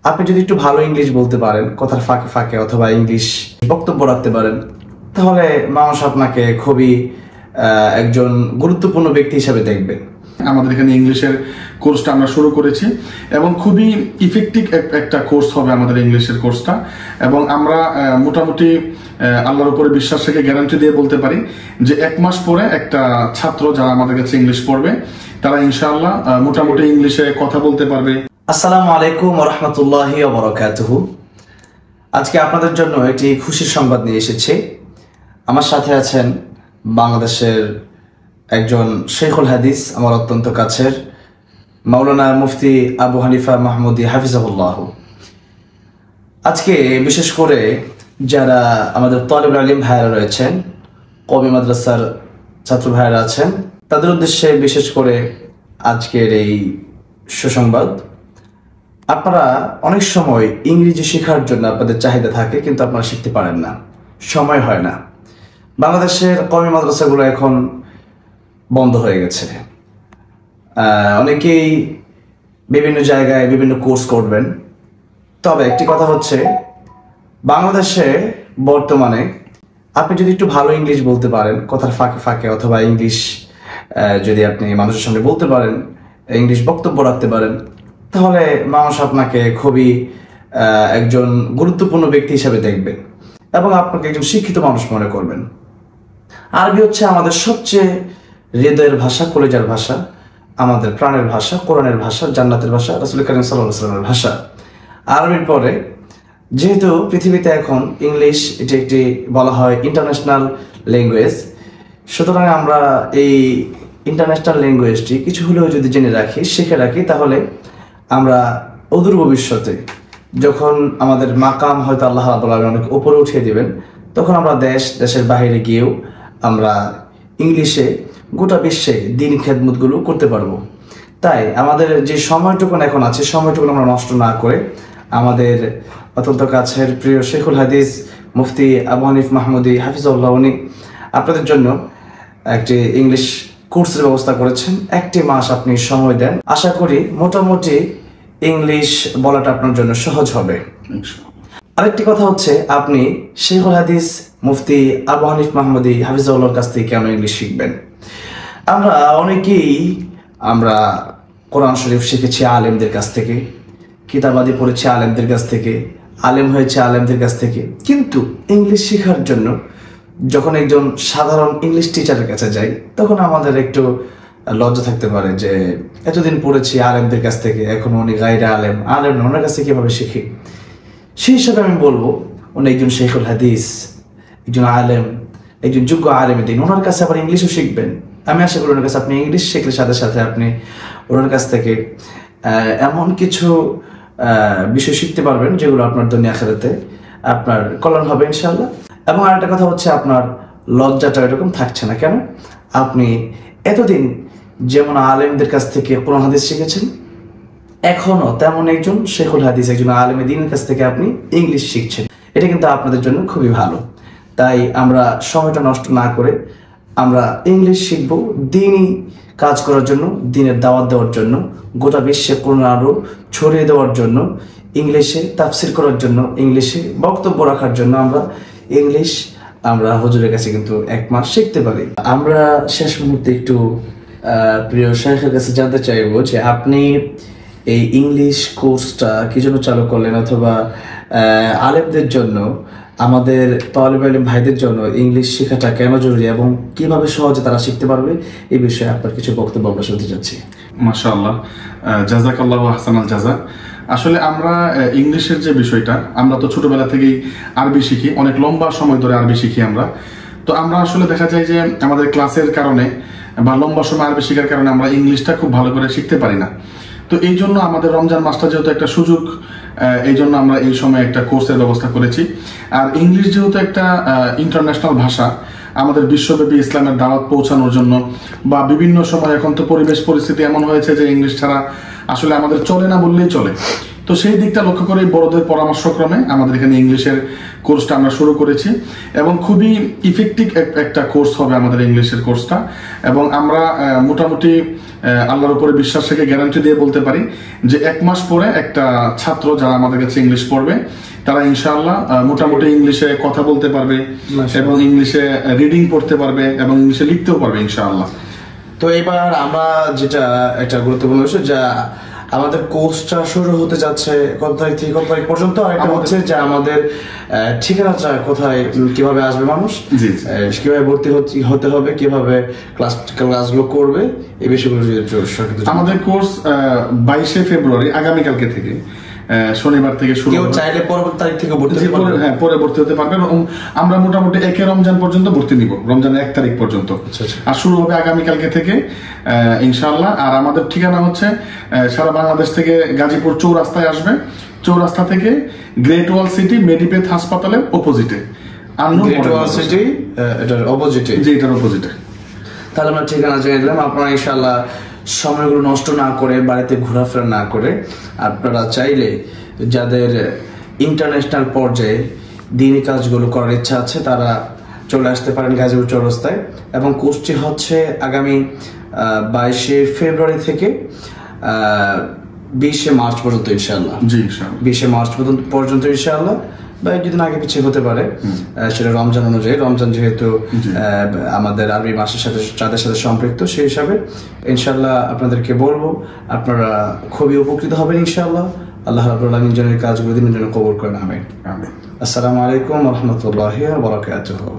আপনি যদি একটু ভালো ইংলিশ বলতে পারেন, কথার ফাঁকে ফাঁকে অথবা ইংলিশ বক্তব্য রাখতে পারেন, তাহলে মানুষ আপনাকে খুবই একজন গুরুত্বপূর্ণ ব্যক্তি হিসেবে দেখবে। আমাদের এখানে ইংলিশের কোর্সটা আমরা শুরু করেছি এবং খুবই ইফেক্টিভ একটা কোর্স হবে আমাদের ইংলিশের কোর্সটা। এবং আমরা মোটামুটি আল্লাহর উপরে বিশ্বাস রেখে গ্যারান্টি দিয়ে বলতে পারি যে 1 মাস পরে একটা ছাত্র যারা আমাদের কাছে ইংলিশ পড়বে তারা ইনশাআল্লাহ মোটামুটি ইংলিশে কথা বলতে পারবে। আসসালামু আলাইকুম ওয়া রাহমাতুল্লাহি ওয়া বারাকাতুহু। আজকে আপনাদের জন্য একটি খুশির সংবাদ নিয়ে এসেছি। আমার সাথে আছেন বাংলাদেশের একজন শেখুল হাদিস, আমার অত্যন্ত কাছের মাওলানা মুফতি আবু হানিফা মাহমুদি হাফিজাহুল্লাহ। আজকে বিশেষ করে যারা আমাদের তালিবুল ইলম ভাইরা রয়েছেন, কওমি মাদ্রাসার ছাত্র ভাইরা আছেন, তাদের উদ্দেশ্যে বিশেষ করে আজকের এই সুসংবাদ। আপনারা অনেক সময় ইংরেজি শেখার জন্য আপনাদের চাহিদা থাকে, কিন্তু আপনারা শিখতে পারেন না, সময় হয় না। বাংলাদেশের কওমি মাদ্রাসাগুলো এখন বন্ধ হয়ে গেছে। অনেকেই বিভিন্ন জায়গায় বিভিন্ন কোর্স করবেন, তবে একটি কথা হচ্ছে বাংলাদেশে বর্তমানে আপনি যদি একটু ভালো ইংলিশ বলতে পারেন, কথার ফাঁকে ফাঁকে অথবা ইংলিশ যদি আপনি মানুষের সামনে বলতে পারেন, ইংলিশ বক্তব্য রাখতে পারেন, তাহলে মানুষ আপনাকে খুবই একজন গুরুত্বপূর্ণ ব্যক্তি হিসেবে দেখবে এবং আপনাকে একজন শিক্ষিত মানুষ মনে করবেন। আরবি হচ্ছে আমাদের সবচেয়ে হৃদয়ের ভাষা, কলেজার ভাষা, আমাদের প্রাণের ভাষা, কোরআনের ভাষা, জান্নাতের ভাষা, রাসূল কারীম সাল্লাল্লাহু আলাইহি ওয়াসাল্লামের ভাষা। আরবির পরে যেহেতু পৃথিবীতে এখন ইংলিশ এটি একটি বলা হয় ইন্টারন্যাশনাল ল্যাঙ্গুয়েজ, সুতরাং আমরা এই ইন্টারন্যাশনাল ল্যাঙ্গুয়েজটি কিছু হলেও যদি জেনে রাখি, শিখে রাখি, তাহলে আমরা অদূর ভবিষ্যতে যখন আমাদের মাকাম হয়তো আল্লাহ রাব্বুল আলামিন অনেক উপরে উঠিয়ে দিবেন, তখন আমরা দেশের বাইরে গিয়েও আমরা ইংলিশে গোটা বিশ্বে দিন খেদমতগুলো করতে পারবো। তাই আমাদের যে সময়টুকুন এখন আছে, সময়টুকুন আমরা নষ্ট না করে আমাদের অত্যন্ত কাছের প্রিয় শেখুল হাদিস মুফতি আবু হানিফ মাহমুদি হাফিজাহুল্লাহ উনি আপনাদের জন্য একটি ইংলিশ কোর্সের ব্যবস্থা করেছেন। 1 মাস আপনি সময় দেন, আশা করি মোটামুটি ইংলিশ বলাটা আপনার জন্য সহজ হবে। আরেকটি কথা হচ্ছে, আপনি শেখুল হাদিস মুফতি আবু হানিফ মাহমুদি হাফিজাহুল্লাহর কাছ থেকে কেন ইংলিশ শিখবেন? আমরা অনেকেই কোরআন শরীফ শিখেছি আলেমদের কাছ থেকে, কিতাবাদি পড়েছি আলেমদের কাছ থেকে, আলেম হয়েছে আলেমদের কাছ থেকে, কিন্তু ইংলিশ শেখার জন্য যখন একজন সাধারণ ইংলিশ টিচারের কাছে যাই, তখন আমাদের একটু লজ্জা থাকতে পারে যে এতদিন পড়েছি আলেমদের কাছ থেকে, এখন উনি গায়রে আলেম ওনার কাছে কীভাবে শিখি? সেই হিসাবে আমি বলবো, উনি একজন শেখুল হাদিস, একজন আলেম, একজন যোগ্য আলেম দিন, ওনার কাছে আবার ইংলিশও শিখবেন। আমি আশা করি ওনার কাছে আপনি ইংলিশ শিখলে সাথে সাথে আপনি ওনার কাছ থেকে এমন কিছু বিষয় শিখতে পারবেন যেগুলো আপনার দুনিয়া আখিরাতে আপনার কল্যাণ হবে ইনশাআল্লাহ। এবং আরেকটা কথা হচ্ছে, আপনার লজ্জাটা এরকম থাকছে না। কেন? আপনি এতদিন যেমন আলেমদের কাছ থেকে কোরআন হাদিস শিখেছেন, এখনও তেমন একজন শেখুল হাদিস, একজন আলেমে দ্বীনের কাছ থেকে আপনি ইংলিশ শিখছেন। এটা কিন্তু আপনাদের জন্য খুবই ভালো। তাই আমরা সময়টা নষ্ট না করে আমরা ইংলিশ শিখব, দ্বীনি কাজ করার জন্য, দ্বীনের দাওয়াত দেওয়ার জন্য, গোটা বিশ্বে কোরআন আরও ছড়িয়ে দেওয়ার জন্য, ইংলিশে তাফসির করার জন্য, ইংলিশে বক্তব্য রাখার জন্য আমরা হুজুরের কাছে কিন্তু 1 মাস শিখতে পারি। আমরা শেষ মুহূর্তে একটু প্রিয় শাইখের কাছে জানতে চাইব যে আপনি এই ইংলিশ কোর্সটা কি জন্য চালু করলেন, অথবা আলেমদের জন্য, আমাদের তালিবুল ইলম ভাইদের জন্য ইংলিশ শেখাটা কেন জরুরি এবং কিভাবে সহজে তারা শিখতে পারবে, এই বিষয়ে আপনার কিছু বক্তব্য আমরা শুনতে চাচ্ছি। মাশাআল্লাহ, জাযাকাল্লাহু আহসানাল জাযা। আসলে আমরা ইংলিশের যে বিষয়টা, আমরা তো ছোটবেলা থেকেই আরবি শিখি, অনেক লম্বা সময় ধরে আরবি শিখি আমরা। তো আমরা আসলে দেখা যায় যে আমাদের ক্লাসের কারণে বা লম্বা সময় আরবি শেখার কারণে আমরা ইংলিশটা খুব ভালো করে শিখতে পারি না। তো এই জন্য আমাদের রমজান মাসটা যেহেতু একটা সুযোগ, এই জন্য আমরা এই সময় একটা কোর্সের ব্যবস্থা করেছি। আর ইংলিশ যেহেতু একটা ইন্টারন্যাশনাল ভাষা, আমাদের বিশ্বব্যাপী ইসলামের দাওয়াত পৌঁছানোর জন্য বা বিভিন্ন সময়, এখন তো পরিবেশ পরিস্থিতি এমন হয়েছে যে ইংলিশ ছাড়া আসলে আমাদের চলে না বললেই চলে। তো সেই দিকটা লক্ষ্য করে বড়দের পরামর্শক্রমে আমাদের এখানে ইংলিশের কোর্সটা আমরা শুরু করেছি এবং খুবই ইফেক্টিভ একটা কোর্স হবে আমাদের ইংলিশের কোর্সটা। এবং আমরা মোটামুটি আল্লাহর উপরে বিশ্বাস রেখে গ্যারান্টি দিয়ে বলতে পারি যে 1 মাস পরে একটা ছাত্র যারা আমাদের কাছে ইংলিশ পড়বে তারা ইনশাআল্লাহ মোটামুটি ইংলিশে কথা বলতে পারবে এবং ইংলিশে রিডিং পড়তে পারবে এবং ইংলিশে লিখতেও পারবে ইনশাআল্লাহ। তো এবার আমরা যেটা একটা গুরুত্বপূর্ণ বিষয়, যা আমাদের কোর্সটা শুরু হতে যাচ্ছে কত তারিখ থেকে কত তারিখ পর্যন্ত, আর এটা হচ্ছে যে আমাদের ঠিকানাটা কোথায়, কিভাবে আসবে মানুষ, কিভাবে ভর্তি হতে হবে, কিভাবে ক্লাসগুলো করবে, এই বিষয়গুলো আমাদের কোর্স 22শে ফেব্রুয়ারি আগামীকালকে থেকে শনিবার থেকে শুরু। কেউ চাইলে পরবর্তী তারিখ থেকে ভর্তি হতে পারবে। হ্যাঁ, পরে ভর্তি হতে পারবে। আমরা মোটামুটি 1 রমজান পর্যন্ত ভর্তি নিব, রমজানের 1 তারিখ পর্যন্ত। আর শুরু হবে আগামীকালকে থেকে ইনশাআল্লাহ। আর আমাদের ঠিকানা হচ্ছে সারা বাংলাদেশ থেকে গাজীপুর চৌরাস্তায় আসবে, চৌরাস্তা থেকে গ্রেট ওয়াল সিটি মেডিপেথ হাসপাতালের অপোজিটে। গ্রেট ওয়াল সিটি এটার অপোজিটে? জি, এটার অপোজিটে। তাহলে আমরা ঠিকানা জেনে দিলাম। আপনারা ইনশাআল্লাহ সময়গুলো নষ্ট না করে, বাড়িতে ঘোরাফেরা না করে, আপনারা চাইলে যাদের ইন্টারন্যাশনাল পর্যায়ে দিনী কাজগুলো করার ইচ্ছা আছে তারা চলে আসতে পারেন গাজীপুর চৌরাস্তায়। এবং কোর্সটি হচ্ছে আগামী 22শে ফেব্রুয়ারি থেকে 20শে মার্চ পর্যন্ত ইনশাআল্লাহ। জি, ইনশাআল্লাহ 20শে মার্চ পর্যন্ত ইনশাআল্লাহ, বা একদিন আগে পিছিয়ে হতে পারে, সেটা রমজান অনুযায়ী। রমজান যেহেতু আমাদের আরবি মাসের সাথে চাঁদের সাথে সম্পৃক্ত, সেই হিসাবে ইনশাআল্লাহ আপনাদেরকে বলবো, আপনারা খুবই উপকৃত হবেন ইনশাআল্লাহ। আল্লাহ রাব্বুল আলামিন যেন কাজগুলো দিনের জন্য কবুল করেন। আমিন। আসসালামু আলাইকুম ওয়া রাহমাতুল্লাহি ওয়া বারাকাতুহু।